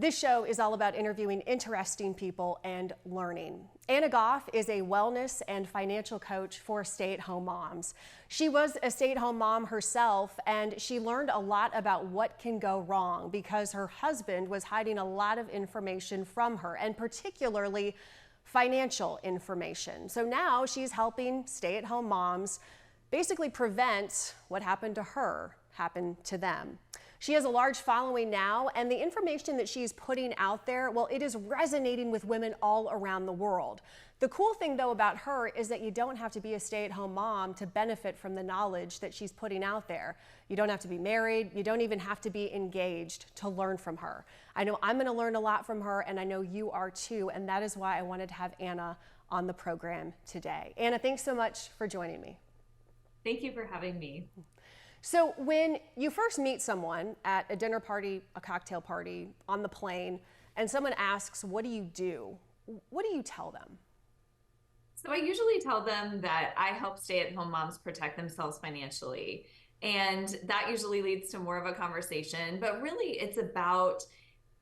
This show is all about interviewing interesting people and learning. Anna Goff is a wellness and financial coach for stay-at-home moms. She was a stay-at-home mom herself, and she learned a lot about what can go wrong because her husband was hiding a lot of information from her, and particularly financial information. So now she's helping stay-at-home moms basically prevent what happened to her happen to them. She has a large following now, and the information that she's putting out there, well, it is resonating with women all around the world. The cool thing, though, about her is that you don't have to be a stay-at-home mom to benefit from the knowledge that she's putting out there. You don't have to be married. You don't even have to be engaged to learn from her. I know I'm going to learn a lot from her, and I know you are too, and that is why I wanted to have Anna on the program today. Anna, thanks so much for joining me. Thank you for having me. So when you first meet someone at a dinner party, a cocktail party, on the plane, and someone asks, what do? What do you tell them? So I usually tell them that I help stay-at-home moms protect themselves financially. And that usually leads to more of a conversation. But really, it's about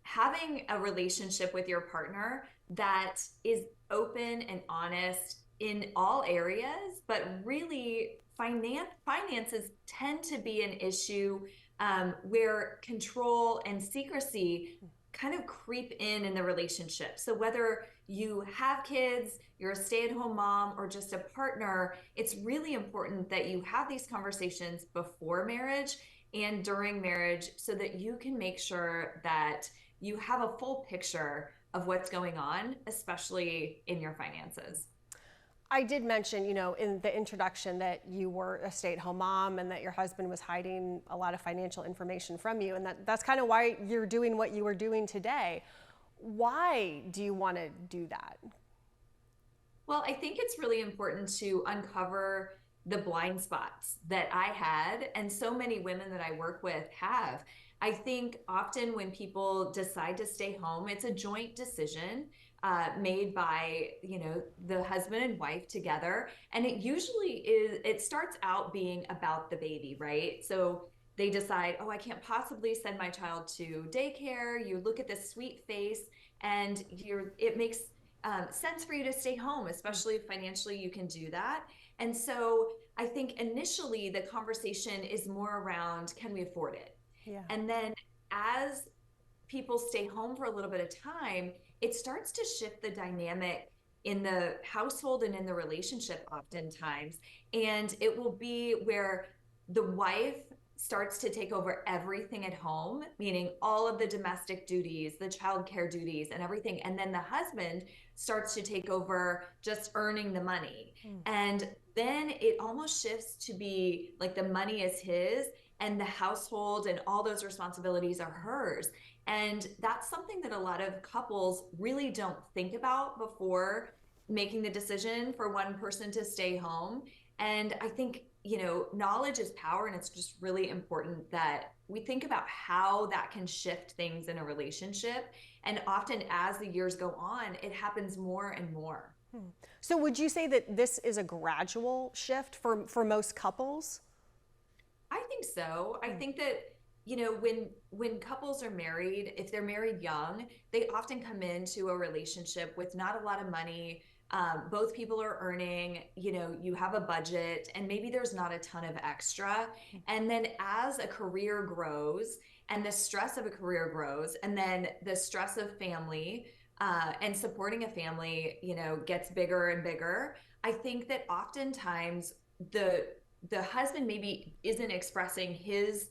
having a relationship with your partner that is open and honest in all areas, but really finances tend to be an issue where control and secrecy kind of creep in the relationship. So whether you have kids, you're a stay-at-home mom, or just a partner, it's really important that you have these conversations before marriage and during marriage so that you can make sure that you have a full picture of what's going on, especially in your finances. I did mention, in the introduction that you were a stay-at-home mom and that your husband was hiding a lot of financial information from you, and that's kind of why you're doing what you were doing today. Why do you want to do that? Well, I think it's really important to uncover the blind spots that I had and so many women that I work with have. I think often when people decide to stay home, it's a joint decision made by, the husband and wife together. And it starts out being about the baby, right? So they decide, oh, I can't possibly send my child to daycare. You look at this sweet face and it makes sense for you to stay home, especially if financially you can do that. And so I think initially the conversation is more around, can we afford it? Yeah. And then as people stay home for a little bit of time, it starts to shift the dynamic in the household and in the relationship oftentimes. And it will be where the wife starts to take over everything at home, meaning all of the domestic duties, the childcare duties and everything. And then the husband starts to take over just earning the money. And then it almost shifts to be like the money is his and the household and all those responsibilities are hers. And that's something that a lot of couples really don't think about before making the decision for one person to stay home. And I think, knowledge is power, and it's just really important that we think about how that can shift things in a relationship. And often as the years go on, it happens more and more. So would you say that this is a gradual shift for most couples? I think so. I think that, when couples are married, if they're married young, they often come into a relationship with not a lot of money. Both people are earning, you have a budget, and maybe there's not a ton of extra. And then as a career grows and the stress of a career grows, and then the stress of family and supporting a family, gets bigger and bigger, I think that oftentimes the husband maybe isn't expressing his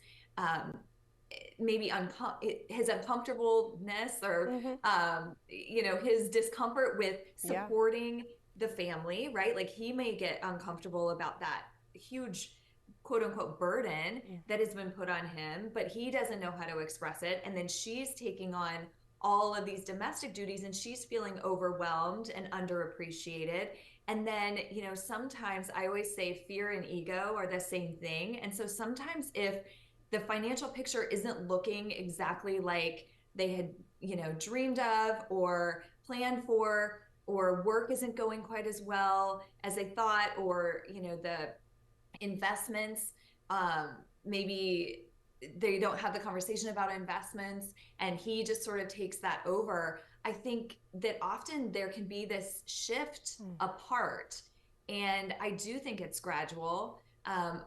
his uncomfortableness or his discomfort with supporting the family, right? Like he may get uncomfortable about that huge quote unquote burden that has been put on him, but he doesn't know how to express it. And then she's taking on all of these domestic duties and she's feeling overwhelmed and underappreciated. And then, sometimes I always say fear and ego are the same thing. And so sometimes if the financial picture isn't looking exactly like they had, dreamed of or planned for, or work isn't going quite as well as they thought, or, the investments maybe they don't have the conversation about investments, and he just sort of takes that over. I think that often there can be this shift apart, and I do think it's gradual.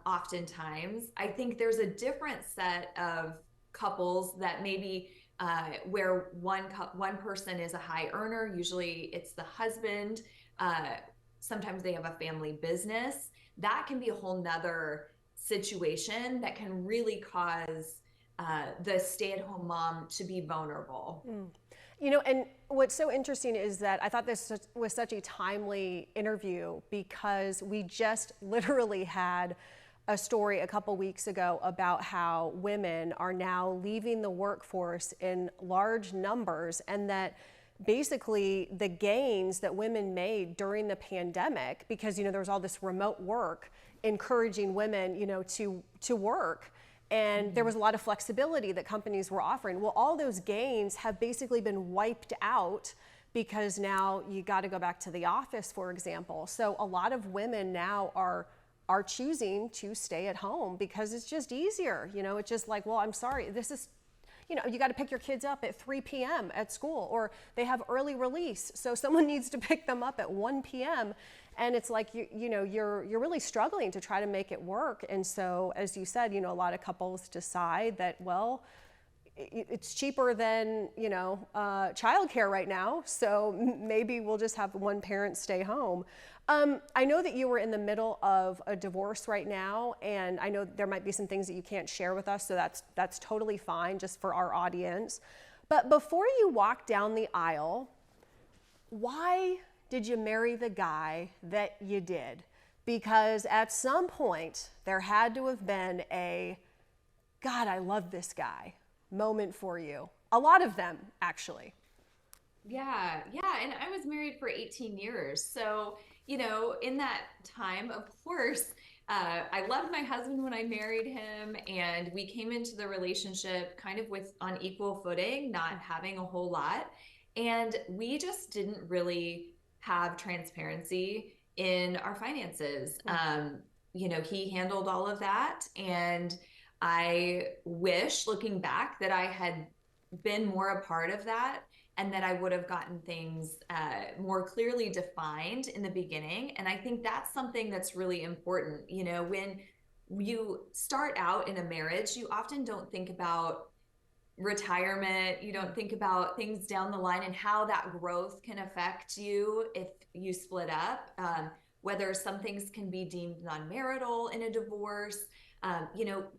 Oftentimes, I think there's a different set of couples that maybe where one person is a high earner. Usually, it's the husband. Uh, Sometimes they have a family business. That can be a whole nother situation that can really cause the stay-at-home mom to be vulnerable. You know, and what's so interesting is that I thought this was such a timely interview because we just literally had a story a couple weeks ago about how women are now leaving the workforce in large numbers, and that basically the gains that women made during the pandemic, because there was all this remote work encouraging women to work, and there was a lot of flexibility that companies were offering. Well, all those gains have basically been wiped out because now you got to go back to the office, for example. So a lot of women now are choosing to stay at home because it's just easier. It's just like, well, I'm sorry, this is, you got to pick your kids up at 3 p.m. at school, or they have early release, so someone needs to pick them up at 1 p.m. And it's like you're really struggling to try to make it work. And so, as you said, a lot of couples decide that, well, it's cheaper than childcare right now, so maybe we'll just have one parent stay home. I know that you were in the middle of a divorce right now, and I know there might be some things that you can't share with us, so that's totally fine, just for our audience. But before you walked down the aisle, why did you marry the guy that you did? Because at some point there had to have been a God, I love this guy moment for you. A lot of them, actually. Yeah, yeah. And I was married for 18 years. So, in that time, of course, I loved my husband when I married him, and we came into the relationship kind of with on equal footing, not having a whole lot. And we just didn't really have transparency in our finances. He handled all of that. And I wish, looking back, that I had been more a part of that, and that I would have gotten things more clearly defined in the beginning. And I think that's something that's really important. When you start out in a marriage, you often don't think about retirement. You don't think about things down the line and how that growth can affect you if you split up. Whether some things can be deemed non-marital in a divorce.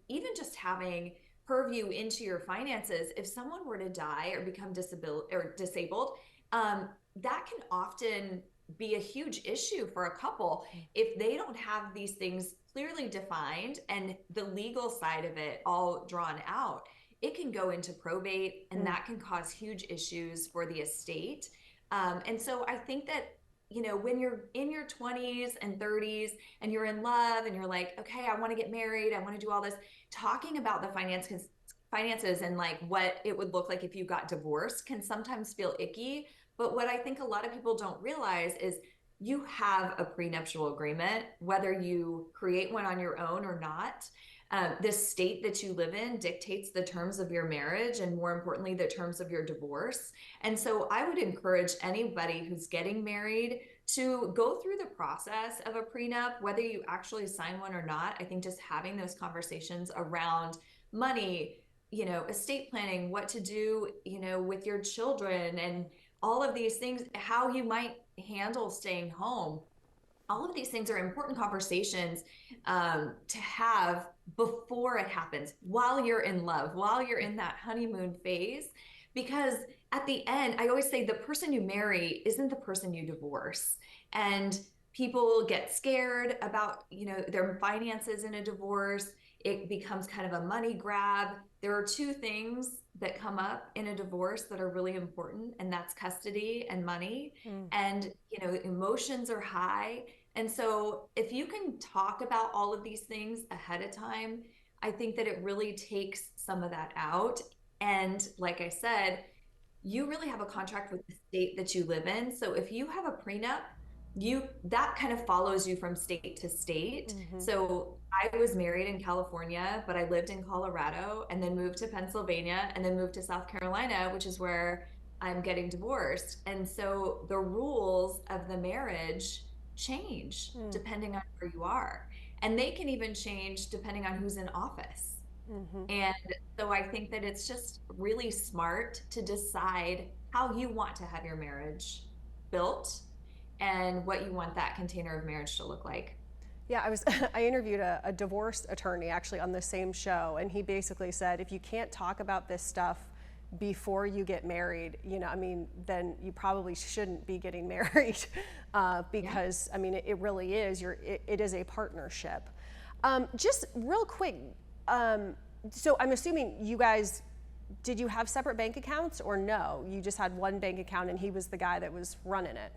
Even just having purview into your finances. If someone were to die or become disabled, that can often be a huge issue for a couple if they don't have these things clearly defined and the legal side of it all drawn out. It can go into probate, and that can cause huge issues for the estate. And so I think that when you're in your 20s and 30s and you're in love and you're like, okay, I want to get married, I want to do all this, talking about the finances and like what it would look like if you got divorced can sometimes feel icky. But what I think a lot of people don't realize is you have a prenuptial agreement, whether you create one on your own or not. The state that you live in dictates the terms of your marriage, and more importantly, the terms of your divorce. And so I would encourage anybody who's getting married to go through the process of a prenup, whether you actually sign one or not. I think just having those conversations around money, estate planning, what to do, with your children, and all of these things, how you might handle staying home. All of these things are important conversations to have before it happens, while you're in love, while you're in that honeymoon phase. Because at the end, I always say the person you marry isn't the person you divorce. And people get scared about, their finances in a divorce. It becomes kind of a money grab. There are two things that come up in a divorce that are really important, and that's custody and money. And, emotions are high. And so if you can talk about all of these things ahead of time, I think that it really takes some of that out. And like I said, you really have a contract with the state that you live in. So if you have a prenup, that kind of follows you from state to state. Hmm. So I was married in California, but I lived in Colorado and then moved to Pennsylvania and then moved to South Carolina, which is where I'm getting divorced. And so the rules of the marriage change depending on where you are. And they can even change depending on who's in office. Mm-hmm. And so I think that it's just really smart to decide how you want to have your marriage built and what you want that container of marriage to look like. Yeah, I interviewed a divorce attorney actually on the same show, and he basically said if you can't talk about this stuff before you get married, I mean, then you probably shouldn't be getting married Yeah. because, I mean, it really is. It is a partnership. Just real quick, so I'm assuming you guys, did you have separate bank accounts or no? You just had one bank account and he was the guy that was running it.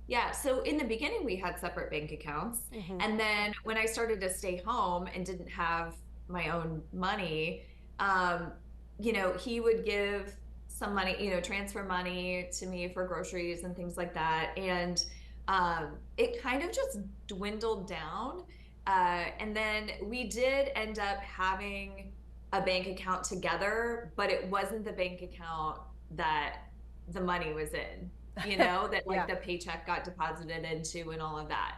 Yeah. So in the beginning, we had separate bank accounts. Hmm. And then when I started to stay home and didn't have my own money, um, he would give some money, transfer money to me for groceries and things like that. And it kind of just dwindled down. And then we did end up having a bank account together, but it wasn't the bank account that the money was in, that like Yeah. the paycheck got deposited into and all of that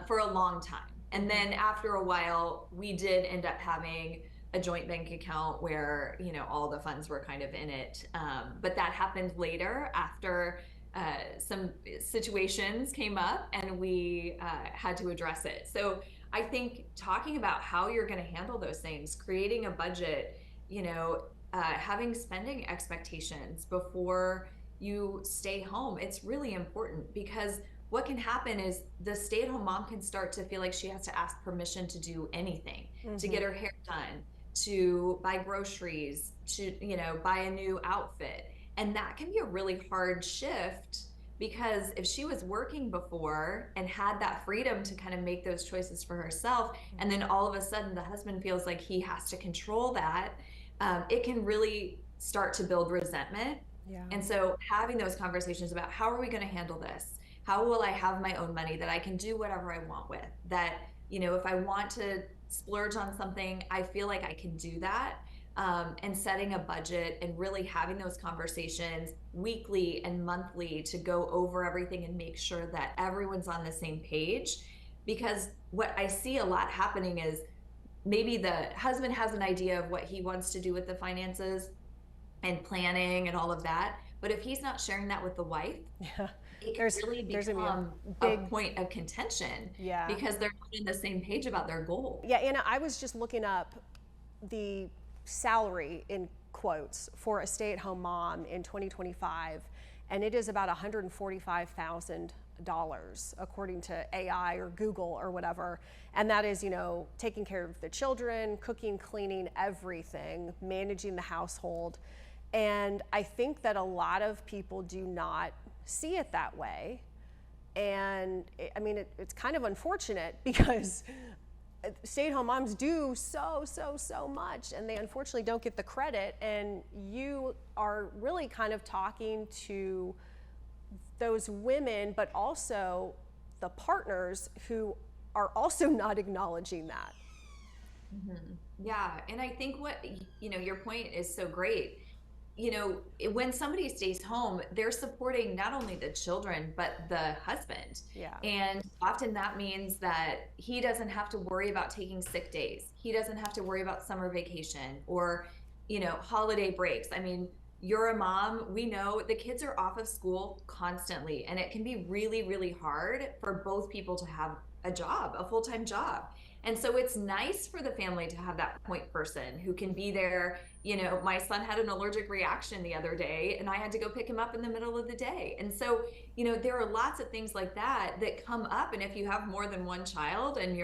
for a long time. And Hmm. then after a while, we did end up having a joint bank account where, all the funds were kind of in it. But that happened later after some situations came up and we had to address it. So I think talking about how you're going to handle those things, creating a budget, having spending expectations before you stay home, it's really important because what can happen is the stay-at-home mom can start to feel like she has to ask permission to do anything, to Hmm. get her hair done, to buy groceries, to, buy a new outfit. And that can be a really hard shift because if she was working before and had that freedom to kind of make those choices for herself, and then all of a sudden the husband feels like he has to control that, it can really start to build resentment. Yeah. And so having those conversations about how are we going to handle this? How will I have my own money that I can do whatever I want with? That, if I want to splurge on something, I feel like I can do that. And setting a budget and really having those conversations weekly and monthly to go over everything and make sure that everyone's on the same page. Because what I see a lot happening is maybe the husband has an idea of what he wants to do with the finances and planning and all of that. But if he's not sharing that with the wife, Yeah. it can There's really there's gonna be a become a big, point of contention yeah. because they're not on the same page about their goal. Yeah, Anna, I was just looking up the salary in quotes for a stay-at-home mom in 2025, and it is about $145,000 according to AI or Google or whatever. And that is, taking care of the children, cooking, cleaning, everything, managing the household. And I think that a lot of people do not see it that way. And I mean, it's kind of unfortunate because stay-at-home moms do so much, and they unfortunately don't get the credit. And you are really kind of talking to those women, but also the partners who are also not acknowledging that. Yeah. And I think your point is so great. When somebody stays home, they're supporting not only the children, but the husband. Yeah. And often that means that he doesn't have to worry about taking sick days. He doesn't have to worry about summer vacation or, holiday breaks. I mean, you're a mom. We know the kids are off of school constantly, and it can be really, really hard for both people to have a job, a full-time job. And so it's nice for the family to have that point person who can be there. My son had an allergic reaction the other day and I had to go pick him up in the middle of the day. And so, there are lots of things like that that come up. And if you have more than one child and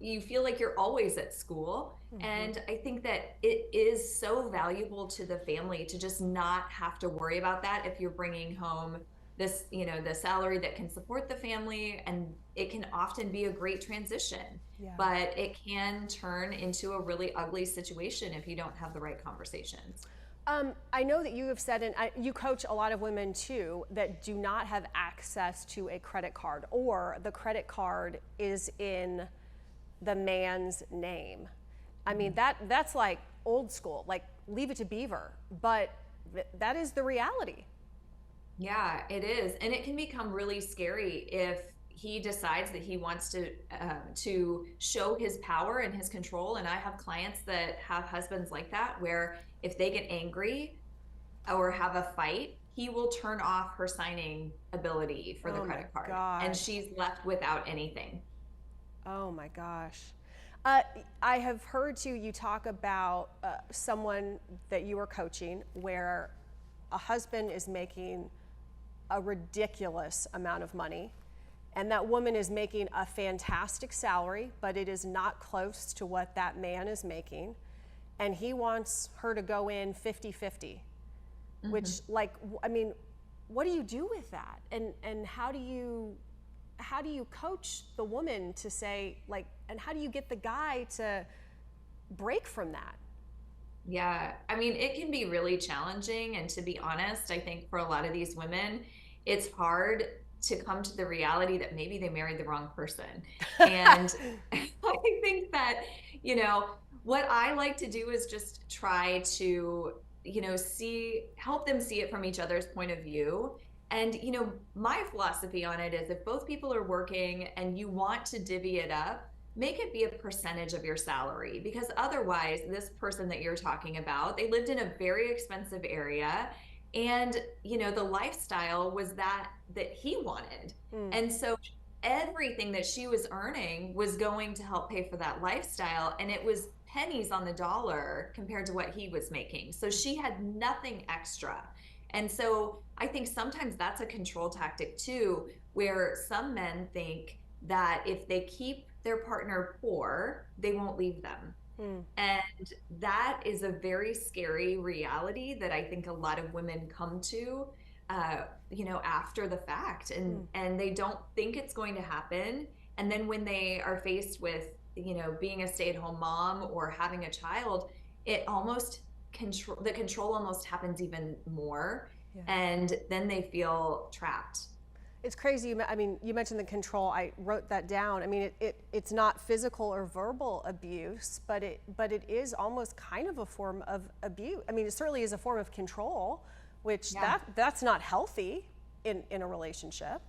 you feel like you're always at school. And I think that it is so valuable to the family to just not have to worry about that if you're bringing home this, the salary that can support the family. And it can often be a great transition, Yeah. but it can turn into a really ugly situation if you don't have the right conversations. I know that you have said, and you coach a lot of women too, that do not have access to a credit card, or the credit card is in the man's name. I mean, that's like old school, like leave it to Beaver, but that is the reality. Yeah, it is, and it can become really scary if he decides that he wants to show his power and his control. And I have clients that have husbands like that, where if they get angry or have a fight, he will turn off her signing ability for the Oh my credit card, and gosh. she's left without anything. Oh my gosh. Uh, I have heard too, you talk about someone that you are coaching where a husband is making a ridiculous amount of money, and that woman is making a fantastic salary, but it is not close to what that man is making. And he wants her to go in 50-50, which, like, I mean, what do you do with that? And how do you coach the woman to say, like, and how do you get the guy to break from that? Yeah, I mean, it can be really challenging. And to be honest, I think for a lot of these women, it's hard to come to the reality that maybe they married the wrong person. And I think that, you know, what I like to do is just try to, help them see it from each other's point of view. And, my philosophy on it is if both people are working and you want to divvy it up, make it be a percentage of your salary, because otherwise this person that you're talking about, they lived in a very expensive area, and the lifestyle was that he wanted. And so everything that she was earning was going to help pay for that lifestyle, and it was pennies on the dollar compared to what he was making, so she had nothing extra. And so I think sometimes that's a control tactic too, where some men think that if they keep their partner poor, they won't leave them. And that is a very scary reality that I think a lot of women come to, after the fact, and they don't think it's going to happen. And then when they are faced with, being a stay-at-home mom or having a child, it almost the control almost happens even more, Yeah. and then they feel trapped. It's crazy. I mean, you mentioned the control. I wrote that down. I mean, it's not physical or verbal abuse, but it is almost kind of a form of abuse. I mean, it certainly is a form of control, which Yeah. that's not healthy in a relationship.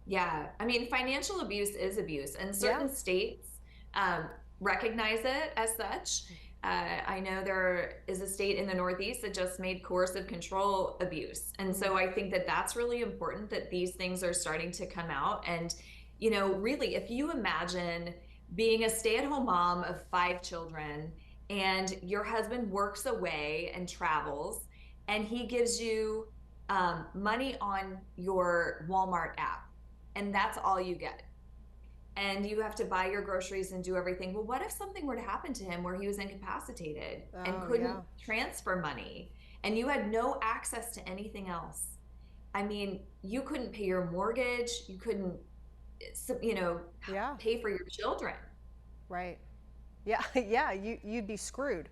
Yeah, I mean, financial abuse is abuse, and Yeah. certain states um, recognize it as such. I know there is a state in the Northeast that just made coercive control abuse. And so I think that that's really important, that these things are starting to come out. And, really, if you imagine being a stay-at-home mom of 5 children, and your husband works away and travels, and he gives you money on your Walmart app, and that's all you get, and you have to buy your groceries and do everything. Well, what if something were to happen to him where he was incapacitated and Oh couldn't yeah. transfer money, and you had no access to anything else? I mean, you couldn't pay your mortgage, you couldn't, Yeah. pay for your children. Right. Yeah. Yeah. You'd be screwed.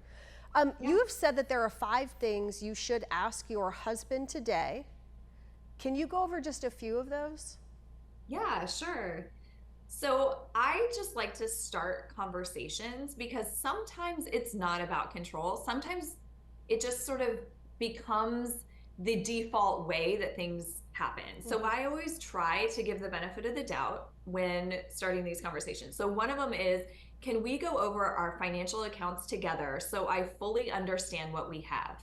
Yeah. You have said that there are 5 things you should ask your husband today. Can you go over just a few of those? Yeah, sure. So I just like to start conversations, because sometimes it's not about control. Sometimes it just sort of becomes the default way that things happen. So I always try to give the benefit of the doubt when starting these conversations. So one of them is, can we go over our financial accounts together so I fully understand what we have?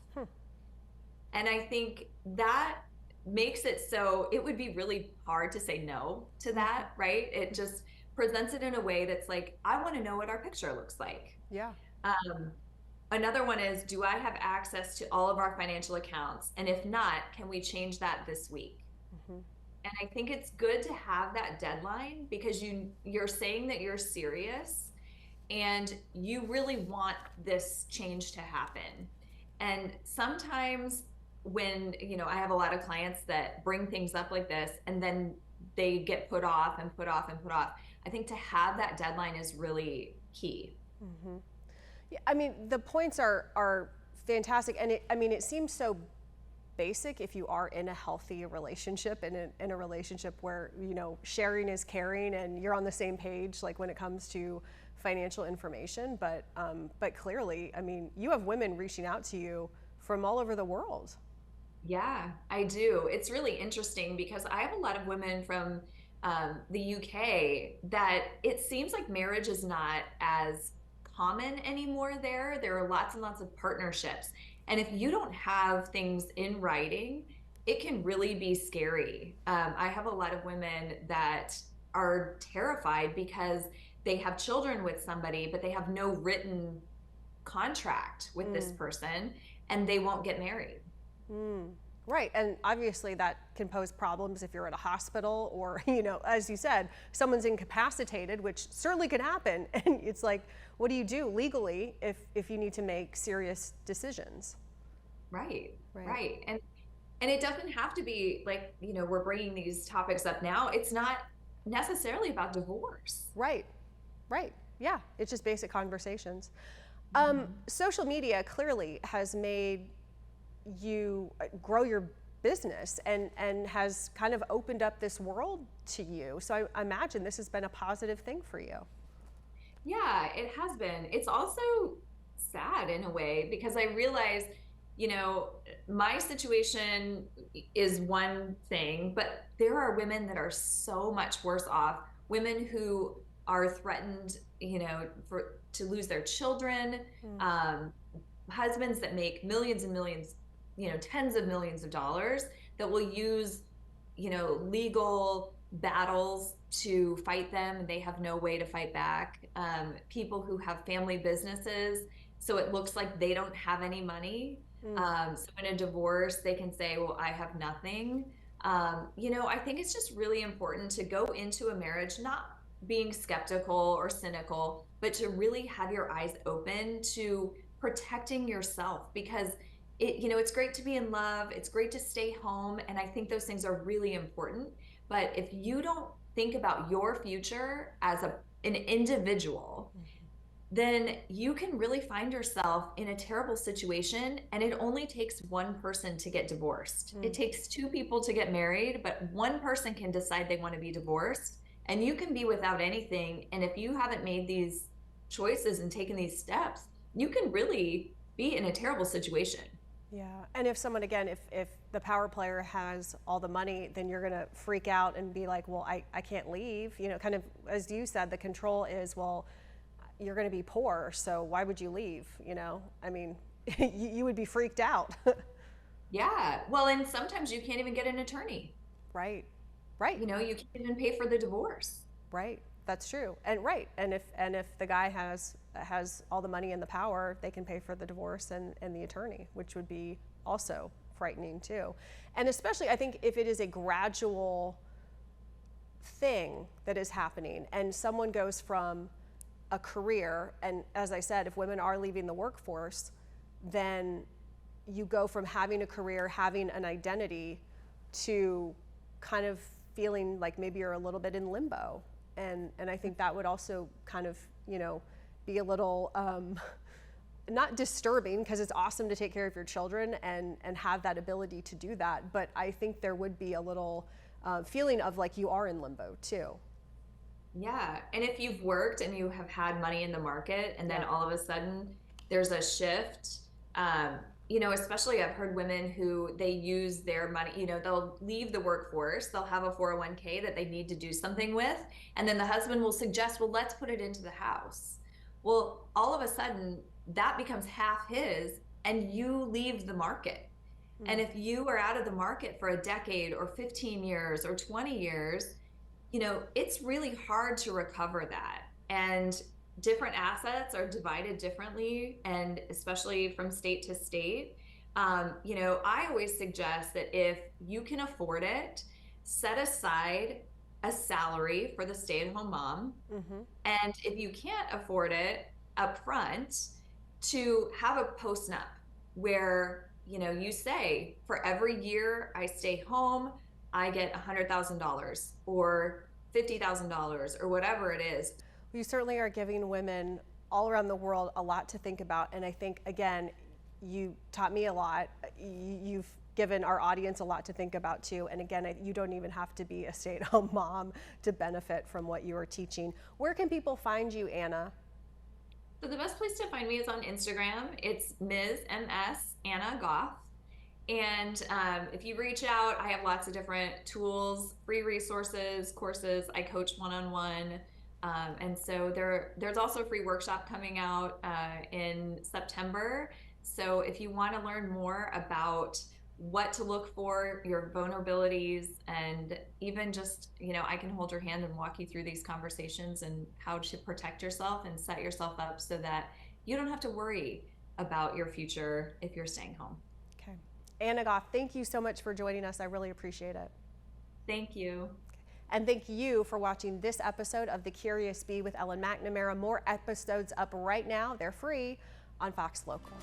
And I think that makes it so it would be really hard to say no to that, right? It just presents it in a way that's like, I want to know what our picture looks like. Yeah. Um, Another one is, do I have access to all of our financial accounts? And if not, can we change that this week? And I think it's good to have that deadline, because you're saying that you're serious and you really want this change to happen. And sometimes when, I have a lot of clients that bring things up like this, and then they get put off and put off and put off. I think to have that deadline is really key. Yeah, I mean, the points are Fantastic. And it seems so basic if you are in a healthy relationship and in a relationship where, sharing is caring and you're on the same page, like when it comes to financial information. But clearly, you have women reaching out to you from all over the world. Yeah, I do. It's really interesting because I have a lot of women from the UK that it seems like marriage is not as common anymore there. There are lots and lots of partnerships. And if you don't have things in writing, it can really be scary. I have a lot of women that are terrified because they have children with somebody, but they have no written contract with this person and they won't get married. Right, and obviously that can pose problems if you're at a hospital or, as you said, someone's incapacitated, which certainly could happen. And it's like, what do you do legally if you need to make serious decisions? Right, Right. right. And it doesn't have to be like, we're bringing these topics up now. It's not necessarily about divorce. Right, right. Yeah, it's just basic conversations. Mhm. Social media clearly has made you grow your business and has kind of opened up this world to you. So I imagine this has been a positive thing for you. Yeah, it has been. It's also sad in a way because I realize, you know, my situation is one thing, but there are women that are so much worse off. Women who are threatened, for to lose their children, Mm. um, husbands that make millions and millions, tens of millions of dollars that will use, legal battles to fight them and they have no way to fight back. People who have family businesses, so it looks like they don't have any money. Mm. So in a divorce, they can say, well, I have nothing. I think it's just really important to go into a marriage not being skeptical or cynical, but to really have your eyes open to protecting yourself because it's great to be in love, it's great to stay home, and I think those things are really important. But if you don't think about your future as an individual, then you can really find yourself in a terrible situation. And it only takes one person to get divorced. It Mm. takes two people to get married, but one person can decide they want to be divorced. And you can be without anything. And if you haven't made these choices and taken these steps, you can really be in a terrible situation. Yeah, and if someone, again, if the power player has all the money, then you're gonna freak out and be like, well, I can't leave. Kind of, as you said, the control is, well, you're gonna be poor, so why would you leave? You would be freaked out. Yeah. Well, and sometimes you can't even get an attorney. Right, right, You can't even pay for the divorce. right. That's true. And right, and if the guy has all the money and the power, they can pay for the divorce and the attorney, which would be also frightening too. And especially, I think, if it is a gradual thing that is happening and someone goes from a career, and as I said, if women are leaving the workforce, then you go from having a career, having an identity, to kind of feeling like maybe you're a little bit in limbo. And I think that would also kind of, be a little not disturbing, because it's awesome to take care of your children and have that ability to do that. But I think there would be a little feeling of like you are in limbo too. Yeah. And if you've worked and you have had money in the market and then Yeah. all of a sudden there's a shift, especially I've heard women who they use their money, they'll leave the workforce, they'll have a 401k that they need to do something with. And then the husband will suggest, well, let's put it into the house. Well, all of a sudden that becomes half his and you leave the market. And if you are out of the market for a decade or 15 years or 20 years, it's really hard to recover that. And different assets are divided differently, and especially from state to state. I always suggest that if you can afford it, set aside a salary for the stay-at-home mom. Mm-hmm. And if you can't afford it up front, to have a post-nup where, you say, for every year I stay home, I get $100,000 or $50,000 or whatever it is. You certainly are giving women all around the world a lot to think about. And I think, again, you taught me a lot. You've given our audience a lot to think about too. And again, you don't even have to be a stay-at-home mom to benefit from what you are teaching. Where can people find you, Anna? So the best place to find me is on Instagram. It's Ms. Anna Goff. And if you reach out, I have lots of different tools, free resources, courses. I coach one-on-one. And so there's also a free workshop coming out in September. So if you want to learn more about what to look for, your vulnerabilities, and even just, I can hold your hand and walk you through these conversations and how to protect yourself and set yourself up so that you don't have to worry about your future if you're staying home. Okay. Anna Goff, thank you so much for joining us. I really appreciate it. Thank you. And thank you for watching this episode of The Curious Bee with Ellen McNamara. More episodes up right now. They're free on Fox Local.